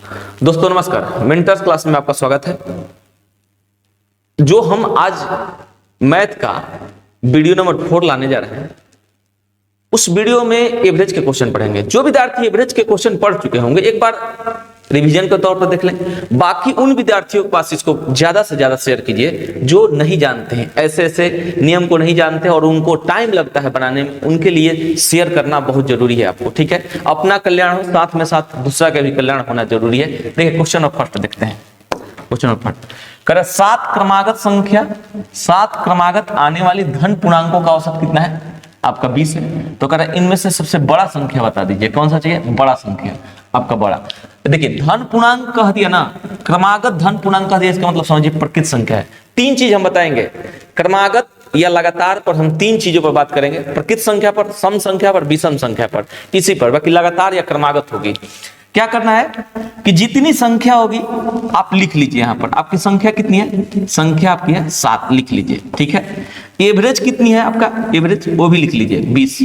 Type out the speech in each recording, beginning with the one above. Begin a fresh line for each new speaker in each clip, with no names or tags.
दोस्तों नमस्कार, mentors class में आपका स्वागत है। जो हम आज मैथ का वीडियो नंबर 4 लाने जा रहे हैं, उस वीडियो में एवरेज के क्वेश्चन पढ़ेंगे। जो विद्यार्थी एवरेज के क्वेश्चन पढ़ चुके होंगे एक बार रिवीजन के तौर पर देख लें। बाकी उन विद्यार्थियों के पास इसको ज्यादा से ज्यादा शेयर कीजिए जो नहीं जानते हैं, ऐसे ऐसे नियम को नहीं जानते और उनको टाइम लगता है बनाने में, उनके लिए शेयर करना बहुत जरूरी है आपको। ठीक है, अपना कल्याण हो साथ में साथ दूसरा का भी कल्याण होना जरूरी है। देखिए क्वेश्चन ऑफ फर्स्ट देखते हैं। क्वेश्चन ऑफ फर्स्ट करें 7 क्रमागत संख्या, 7 क्रमागत आने वाली धन पूर्णांकों का औसत कितना है? आपका 20 है। तो कह रहा है इनमें से सबसे बड़ा संख्या बता दीजिए। कौन सा चाहिए? बड़ा संख्या, आपका बड़ा। देखिए धन पूर्णांक कह दिया ना, क्रमागत धन पूर्णांक कह दिया, इसका मतलब समझिए प्रकृत संख्या है। 3 चीज हम बताएंगे, क्रमागत या लगातार पर हम 3 चीजों पर बात करेंगे। प्रकृत संख्या पर, सम संख्या पर, विषम संख्या पर, इसी पर। बाकी लगातार या क्रमागत होगी। क्या करना है कि जितनी संख्या होगी आप लिख लीजिए। यहां पर आपकी संख्या कितनी है? संख्या आपकी है 7, लिख लीजिए। ठीक है, एवरेज कितनी है आपका? एवरेज वो भी लिख लीजिए 20।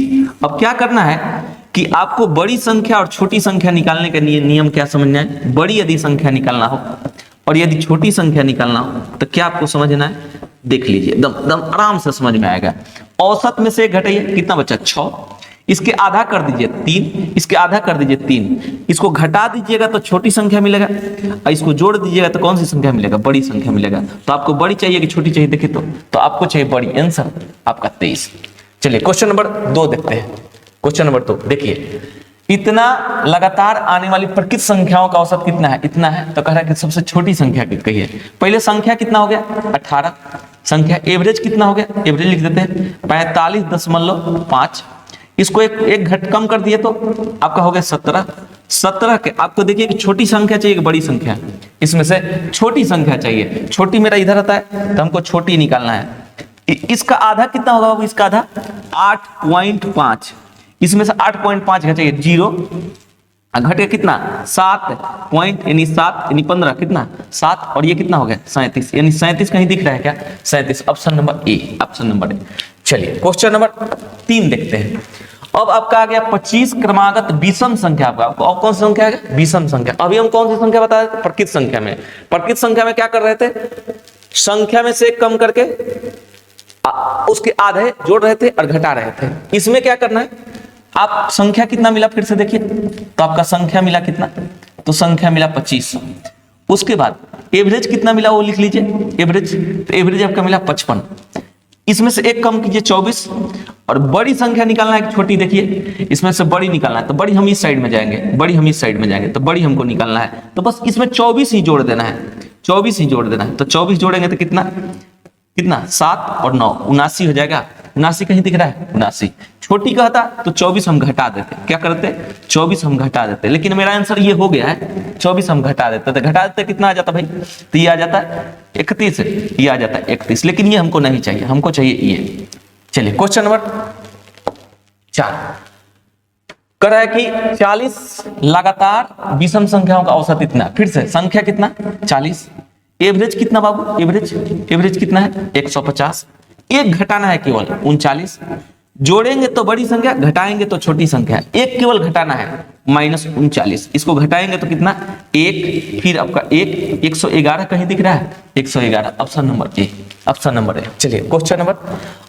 अब क्या करना है कि आपको बड़ी संख्या और छोटी संख्या निकालने का नियम क्या समझना है। बड़ी यदि संख्या निकालना हो और यदि छोटी संख्या निकालना हो तो क्या आपको समझना है? देख लीजिए, एकदम आराम से समझ में आएगा। औसत में से घटाइए, कितना बचा? 6। इसके आधा कर दीजिए 3, इसके आधा कर दीजिए 3। इसको घटा दीजिएगा तो छोटी संख्या मिलेगा, और इसको जोड़ दीजिएगा तो कौन सी संख्या मिलेगा? बड़ी संख्या मिलेगा। तो आपको बड़ी चाहिए कि छोटी चाहिए? देखिए तो आपको चाहिए बड़ी। आंसर आपका 23। चलिए क्वेश्चन नंबर 2 देखते हैं। क्वेश्चन नंबर 2 देखिए, इतना लगातार आने वाली प्रकृत संख्याओं का औसत कितना है? इतना है। तो कह रहा है कि सबसे छोटी संख्या कहिए। पहले संख्या कितना हो गया? 18। संख्या एवरेज कितना हो गया? एवरेज लिख देते हैं 45.5। इसको एक घट कम कर दिए तो आपका हो गया 17। 17 के आपको देखिए कि छोटी संख्या चाहिए कि बड़ी संख्या? इसमें से छोटी संख्या चाहिए। छोटी मेरा इधर आता है तो हमको छोटी निकालना है। इसका आधा कितना होगा बाबू? इसका आधा 8.5। इसमें से 8.5 चाहिए, 0 घट के कितना? 7 पॉइंट यानी 7 यानी 15 कितना? 7 और ये कितना हो गया? 37। यानी 37 कहीं दिख रहा है क्या? 37। Option number A, option number A. चलिए क्वेश्चन नंबर 3 देखते हैं। अब आपका आ गया 25 क्रमागत विषम संख्या। आपका अब कौन सी संख्या है? विषम संख्या। अभी हम कौन सी संख्या बता रहे थे? प्रकृत संख्या में। प्रकृत संख्या में क्या कर रहे थे? संख्या में से एक कम करके उसके आधे जोड़ रहे थे और घटा रहे थे। इसमें क्या करना है? आप संख्या कितना मिला फिर से देखिए तो आपका संख्या मिला कितना? तो संख्या मिला 25। उसके बाद एवरेज कितना मिला वो लिख लीजिए। एवरेज आपका मिला 55। इसमें से एक कम कीजिए 24 और बड़ी संख्या निकालना है। छोटी देखिए, इसमें से बड़ी निकालना है तो बड़ी हम इस साइड में जाएंगे, बड़ी हम इस साइड में जाएंगे तो बड़ी हमको निकालना है। तो बस इसमें 24 ही जोड़ देना है, 24 ही जोड़ देना है। तो 24 जोड़ेंगे तो कितना? 7 और 9 79 हो जाएगा। 79 कहीं दिख रहा है? 79। छोटी कहता तो 24 हम घटा देते। क्या करते? 24 हम घटा देते। लेकिन मेरा आंसर ये हो गया है, 24 हम घटा देते। तो घटा देते कितना आ जाता भाई? तो ये आ जाता है 31, ये आ जाता है 31। लेकिन ये हमको नहीं चाहिए, हमको चाहिए ये। चलिए क्वेश्चन नंबर 4 कर रहा है कि 40 लगातार विषम संख्याओं का औसत इतना। फिर से संख्या कितना? 40। एवरेज कितना बाबू? एवरेज कितना है? 150। एक घटाना है केवल 39। जोड़ेंगे तो बड़ी संख्या, घटाएंगे तो छोटी संख्या। एक केवल घटाना है -39। इसको घटाएंगे तो कितना? 1। फिर आपका 111 कहीं दिख रहा है? 111। Option number A, option number A. चलिए क्वेश्चन नंबर,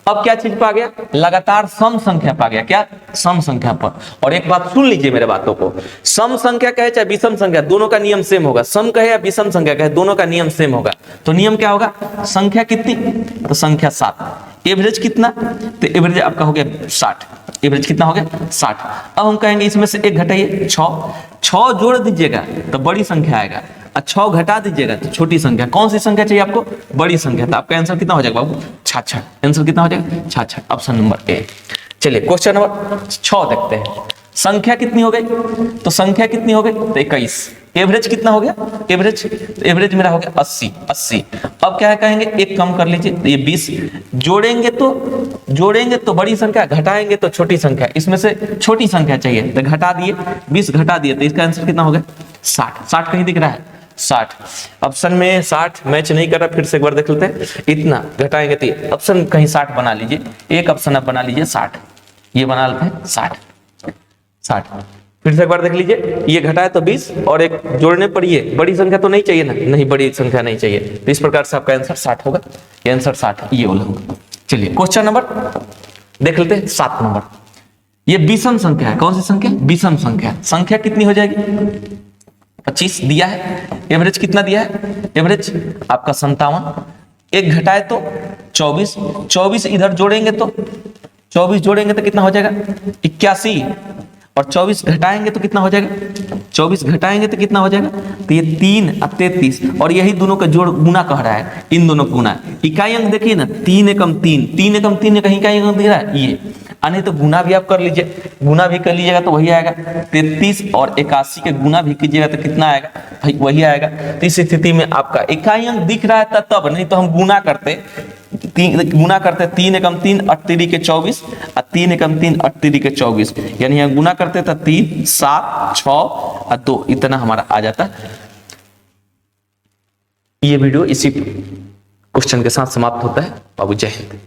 अब क्या चीज पा गया? लगातार सम संख्या पा गया। क्या? सम संख्या पर। और एक बात सुन लीजिए मेरे बातों को, सम संख्या कहे चाहे विषम संख्या, दोनों का नियम सेम होगा। सम कहे या विषम संख्या कहे, दोनों का नियम सेम होगा। तो नियम क्या होगा? संख्या कितनी? तो संख्या 7। एवरेज कितना? तो एवरेज आपका हो गया 60। एवरेज कितना हो गया? 60। अब हम कहेंगे इसमें से एक घटाइए 6 जोड़ दीजिएगा तो बड़ी संख्या आएगा, और 6 घटा दीजिएगा तो छोटी संख्या। कौन सी संख्या चाहिए आपको? बड़ी संख्या। तो आपका आंसर कितना हो जाएगा बाबू? 66। आंसर कितना हो जाएगा? 66। Option number A. चलिए क्वेश्चन नंबर 6 देखते हैं। संख्या कितनी हो गई? तो संख्या कितनी हो गई? तो 21। एवरेज कितना हो गया? एवरेज मेरा हो गया 80। अब क्या है कहेंगे? एक कम कर लीजिए तो ये 20। जोड़ेंगे तो बड़ी संख्या, घटाएंगे तो छोटी संख्या। इसमें से छोटी संख्या चाहिए तो घटा दिए, 20 घटा दिए तो इसका आंसर कितना हो गया? 60 कहीं दिख रहा है? 60। ऑप्शन में 60 मैच नहीं कर रहा। फिर से एक बार देख लेते हैं। इतना घटाएंगे तो ऑप्शन कहीं 60 बना लीजिए। एक ऑप्शन आप बना लीजिए 60, ये बना लेते हैं 60। फिर से एक बार देख लीजिए, ये घटाए तो 20 और एक जोड़ने पर ये बड़ी संख्या तो नहीं चाहिए ना, नहीं बड़ी संख्या नहीं चाहिए, तो इस प्रकार से आपका आंसर 60 होगा। ये आंसर 60 ये वाला होगा। चलिए क्वेश्चन नंबर देख लेते हैं 7 नंबर। ये विषम संख्या है। कौन सी संख्या? विषम संख्या। संख्या कितनी हो जाएगी? 25 दिया है। एवरेज कितना दिया है? एवरेज आपका 57। एक घटाए तो 24, 24 इधर जोड़ेंगे तो 24 जोड़ेंगे तो कितना हो जाएगा? 81। और 24 घटाएंगे तो कितना हो जाएगा? 24 घटाएंगे तो कितना हो जाएगा? तो ये 3 और 33, और यही दोनों का जोड़ गुना कह रहा है, इन दोनों को गुना। इकाई अंक देखिए ना, 3 एकम 3, 3 एकम 3 में कहीं इकाई अंक दिख रहा है ये, नहीं तो गुना भी आप कर लीजिए, गुना भी कर लीजिएगा तो वही आएगा। 33 और 81 के गुना भी कीजिएगा तो कितना आएगा? भाई वही आएगा। तो इस स्थिति में आपका इकाई अंक दिख रहा है तब, नहीं तो हम गुना करते, गुना करते 3 एकम 3 8 के 24 और 3 एकम 3 8 के 24, यानी यहाँ गुना करते तो 3 7 6 और 2 इतना हमारा आ जाता। ये वीडियो इसी क्वेश्चन के साथ समाप्त होता है। बाबू जय हिंद।